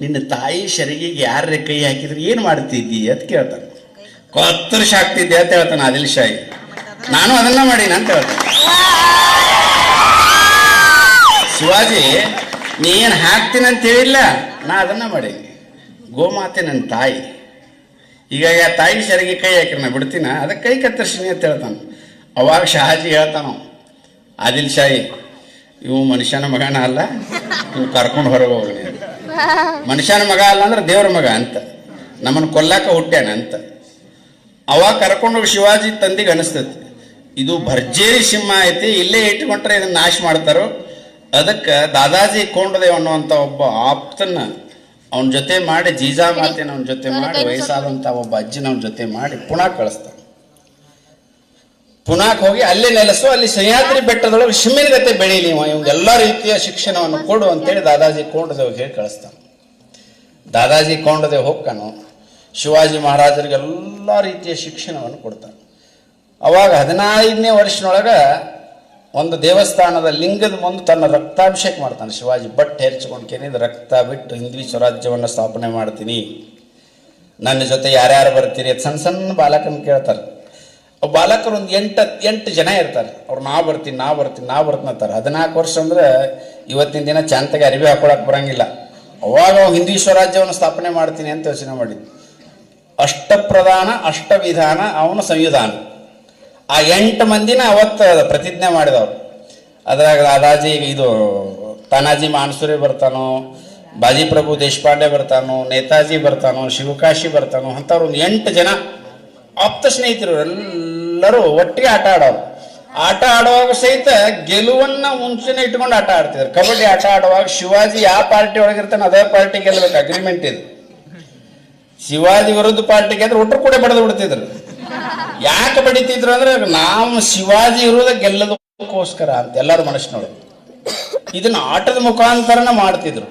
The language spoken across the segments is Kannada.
ನಿನ್ನ ತಾಯಿ ಶರೀರಿಗೆ ಯಾರ ಕೈ ಹಾಕಿದ್ರೆ ಏನು ಮಾಡ್ತಿದ್ದಿ ಅಂತ ಕೇಳ್ತಾನೆ. ಕೊತ್ತರ್ಷ ಆಗ್ತಿದ್ದೆ ಅಂತ ಹೇಳ್ತಾನೆ ಆದಿಲ್ ಶಾಹಿ. ನಾನು ಅದನ್ನ ಮಾಡೀನಿ ಅಂತ ಹೇಳ್ತಾನೆ. ಶಿವಾಜಿ ನೀ ಏನು ಹಾಕ್ತೀನಿ ಅಂತ ಹೇಳಿಲ್ಲ, ನಾ ಅದನ್ನ ಮಾಡೀನಿ. ಗೋಮಾತೆ ನನ್ನ ತಾಯಿ, ಹೀಗಾಗಿ ಆ ತಾಯಿ ಶರಿಗೆ ಕೈ ಹಾಕಿರ ನಾ ಬಿಡ್ತೀನ, ಅದಕ್ಕೆ ಕೈ ಕತ್ತರಿಸಿನಿ ಅಂತ ಹೇಳ್ತಾನೆ. ಅವಾಗ ಶಹಾಜಿ ಹೇಳ್ತಾನೋ ಆದಿಲ್ ಶಾಹಿ, ಇವು ಮನುಷ್ಯನ ಮಗನ ಅಲ್ಲ, ಇವು ಕರ್ಕೊಂಡು ಹೊರಗೆ ಹೋಗಲಿ. ಮನುಷ್ಯನ ಮಗ ಅಲ್ಲ ಅಂದ್ರೆ ದೇವ್ರ ಮಗ ಅಂತ, ನಮ್ಮನ್ನು ಕೊಲ್ಲಾಕ ಹುಟ್ಟ್ಯಾನ ಅಂತ. ಅವಾಗ ಕರ್ಕೊಂಡೋಗಿ ಶಿವಾಜಿ ತಂದಿಗೆ ಅನಿಸ್ತೈತಿ, ಇದು ಭರ್ಜೇರಿ ಸಿಂಹ ಐತಿ, ಇಲ್ಲೇ ಇಟ್ಕೊಂಡ್ರೆ ಇದನ್ನ ನಾಶ ಮಾಡ್ತಾರೋ. ಅದಕ್ಕೆ ದಾದಾಜಿ ಕೊಂಡದೇವ್ ಅನ್ನುವಂಥ ಒಬ್ಬ ಆಪ್ತನ್ನ ಅವನ ಜೊತೆ ಮಾಡಿ, ಜೀಜಾಮಾತಿನ ಅವನ ಜೊತೆ ಮಾಡಿ, ವಯಸ್ಸಾದಂಥ ಒಬ್ಬ ಅಜ್ಜಿನ ಅವನ ಜೊತೆ ಮಾಡಿ ಪುಣಾಕ್ ಕಳಿಸ್ತಾನೆ. ಪುಣಾಕ್ ಹೋಗಿ ಅಲ್ಲೇ ನೆಲೆಸು, ಅಲ್ಲಿ ಸಹ್ಯಾದ್ರಿ ಬೆಟ್ಟದೊಳಗೆ ಸಿಮ್ಮಿನಗತೆ ಬೆಳೀಲಿ, ಇವಂಗೆಲ್ಲ ರೀತಿಯ ಶಿಕ್ಷಣವನ್ನು ಕೊಡು ಅಂತೇಳಿ ದಾದಾಜಿ ಕೊಂಡದೇವ್ ಹೇಳಿ ಕಳಿಸ್ತಾನೆ. ದಾದಾಜಿ ಕೊಂಡದೇವ್ ಹೋಗ್ತಾನು, ಶಿವಾಜಿ ಮಹಾರಾಜರಿಗೆ ಎಲ್ಲ ರೀತಿಯ ಶಿಕ್ಷಣವನ್ನು ಕೊಡ್ತಾನೆ. ಅವಾಗ 15ನೇ ವರ್ಷನೊಳಗೆ ಒಂದು ದೇವಸ್ಥಾನದ ಲಿಂಗದ ಮುಂದೆ ತನ್ನ ರಕ್ತಾಭಿಷೇಕ ಮಾಡ್ತಾನೆ ಶಿವಾಜಿ. ಬಟ್ಟೆ ಹೆರ್ಚ್ಕೊಂಡು ಕೇಳಿದ ರಕ್ತ ಬಿಟ್ಟು ಹಿಂದ್ವಿ ಸ್ವರಾಜ್ಯವನ್ನು ಸ್ಥಾಪನೆ ಮಾಡ್ತೀನಿ, ನನ್ನ ಜೊತೆ ಯಾರ್ಯಾರು ಬರ್ತೀರಿ ಅಂತ ಸಣ್ಣ ಸಣ್ಣ ಬಾಲಕನ ಕೇಳ್ತಾರೆ. ಅವು ಬಾಲಕರು ಒಂದು 8 ಜನ ಇರ್ತಾರೆ. ಅವ್ರು ನಾ ಬರ್ತೀನಿ ಅಂತಾರೆ. 14 ವರ್ಷ ಅಂದ್ರೆ ಇವತ್ತಿನ ದಿನ ಚಾಂತಗೆ ಅರಿವಿ ಹಾಕೊಳಕ್ಕೆ ಬರಂಗಿಲ್ಲ. ಅವಾಗ ಹಿಂದ್ವಿ ಸ್ವರಾಜ್ಯವನ್ನು ಸ್ಥಾಪನೆ ಮಾಡ್ತೀನಿ ಅಂತ ಯೋಚನೆ ಮಾಡಿದ್ದು. ಅಷ್ಟಪ್ರಧಾನ ಅಷ್ಟವಿಧಾನ ಅವನ ಸಂವಿಧಾನ. ಆ 8 ಮಂದಿನ ಅವತ್ತು ಪ್ರತಿಜ್ಞೆ ಮಾಡಿದವರು. ಅದ್ರಾಗ ದಾದಾಜಿ ಇದು ತಾನಾಜಿ ಮಾನ್ಸೂರಿ ಬರ್ತಾನೋ, ಬಾಜಿ ಪ್ರಭು ದೇಶಪಾಂಡೆ ಬರ್ತಾನೋ, ನೇತಾಜಿ ಬರ್ತಾನೋ, ಶಿವಕಾಶಿ ಬರ್ತಾನೋ, ಅಂಥವ್ರು ಒಂದು 8 ಜನ ಆಪ್ತ ಸ್ನೇಹಿತರು ಎಲ್ಲರೂ ಒಟ್ಟಿಗೆ ಆಟ ಆಡೋರು. ಆಟ ಆಡುವಾಗ ಸಹಿತ ಗೆಲುವನ್ನ ಮುಂಚೆನೆ ಇಟ್ಕೊಂಡು ಆಟ ಆಡ್ತಿದ್ರು. ಕಬಡ್ಡಿ ಆಟ ಆಡುವಾಗ ಶಿವಾಜಿ ಯಾವ ಪಾರ್ಟಿ ಒಳಗಿರ್ತಾನೆ ಅದೇ ಪಾರ್ಟಿ ಗೆಲ್ಲಬೇಕು, ಅಗ್ರಿಮೆಂಟ್ ಇದು. ಶಿವಾಜಿ ವಿರುದ್ಧ ಪಾರ್ಟಿ ಗೆದ್ರೆ ಒಟ್ಟರು ಕೂಡ ಬಡದು ಬಿಡ್ತಿದ್ರು. ಯಾಕೆ ಬಡಿತಿದ್ರು ಅಂದ್ರೆ ನಾವು ಶಿವಾಜಿ ಇರುವುದ ಗೆಲ್ಲದಕ್ಕೋಸ್ಕರ ಅಂತ ಎಲ್ಲರ ಮನಸ್ಸಿನೊಳಗೆ. ಇದನ್ನ ಆಟದ ಮುಖಾಂತರನ ಮಾಡ್ತಿದ್ರು.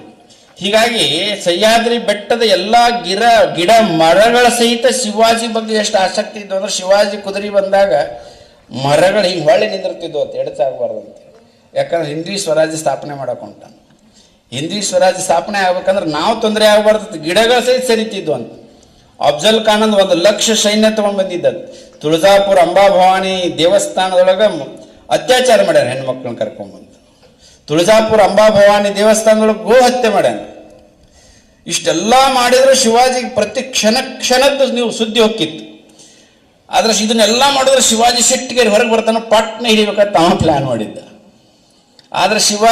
ಹೀಗಾಗಿ ಸಹ್ಯಾದ್ರಿ ಬೆಟ್ಟದ ಎಲ್ಲಾ ಗಿಡ ಮರಗಳ ಸಹಿತ ಶಿವಾಜಿ ಬಗ್ಗೆ ಎಷ್ಟು ಆಸಕ್ತಿ ಇದ್ದು ಅಂದ್ರೆ, ಶಿವಾಜಿ ಕುದುರೆ ಬಂದಾಗ ಮರಗಳು ಹಿಂಗೆ ಹೊಳ್ಳಿ ನಿಂದಿರ್ತಿದ್ವು ಅಂತ, ಎಡಚಾಗಬಾರ್ದಂತ. ಯಾಕಂದ್ರೆ ಹಿಂದ್ವಿ ಸ್ವರಾಜ್ಯ ಸ್ಥಾಪನೆ ಮಾಡಕ್ ಹೊಂಟಾನ. ಹಿಂದ್ವಿ ಸ್ವರಾಜ್ಯ ಸ್ಥಾಪನೆ ಆಗ್ಬೇಕಂದ್ರೆ ನಾವು ತೊಂದರೆ ಆಗಬಾರ್ದು, ಗಿಡಗಳ ಸಹಿತ ಸರಿತಿದ್ವು ಅಂತ. ಅಫ್ಜಲ್ ಖಾನ್ 1 ಲಕ್ಷ ಸೈನ್ಯ ತಗೊಂಡ್ ಬಂದಿದ್ದ. ತುಳಜಾಪುರ ಅಂಬಾಭವಾನಿ ದೇವಸ್ಥಾನದೊಳಗ ಅತ್ಯಾಚಾರ ಮಾಡ್ಯಾರ, ಹೆಣ್ಮಕ್ಳನ್ನ ಕರ್ಕೊಂಡ್ಬಂದು. ತುಳಜಾಪುರ ಅಂಬಾಭವಾನಿ ದೇವಸ್ಥಾನದೊಳಗೆ ಗೋ ಹತ್ಯೆ ಮಾಡ್ಯಾನ. ಇಷ್ಟೆಲ್ಲ ಮಾಡಿದ್ರೆ ಶಿವಾಜಿಗೆ ಪ್ರತಿ ಕ್ಷಣದ್ದು ನೀವು ಸುದ್ದಿ ಹೋಗಿತ್ತು. ಆದ್ರೆ ಇದನ್ನೆಲ್ಲ ಮಾಡಿದ್ರೆ ಶಿವಾಜಿ ಸಿಟ್ಟಿಗೆ ಹೊರಗೆ ಬರ್ತಾನೆ, ಪಟ್ನ ಹಿಡಿಬೇಕಂತ ತಾವ ಪ್ಲಾನ್ ಮಾಡಿದ್ದ. ಆದ್ರೆ ಶಿವಾಜಿ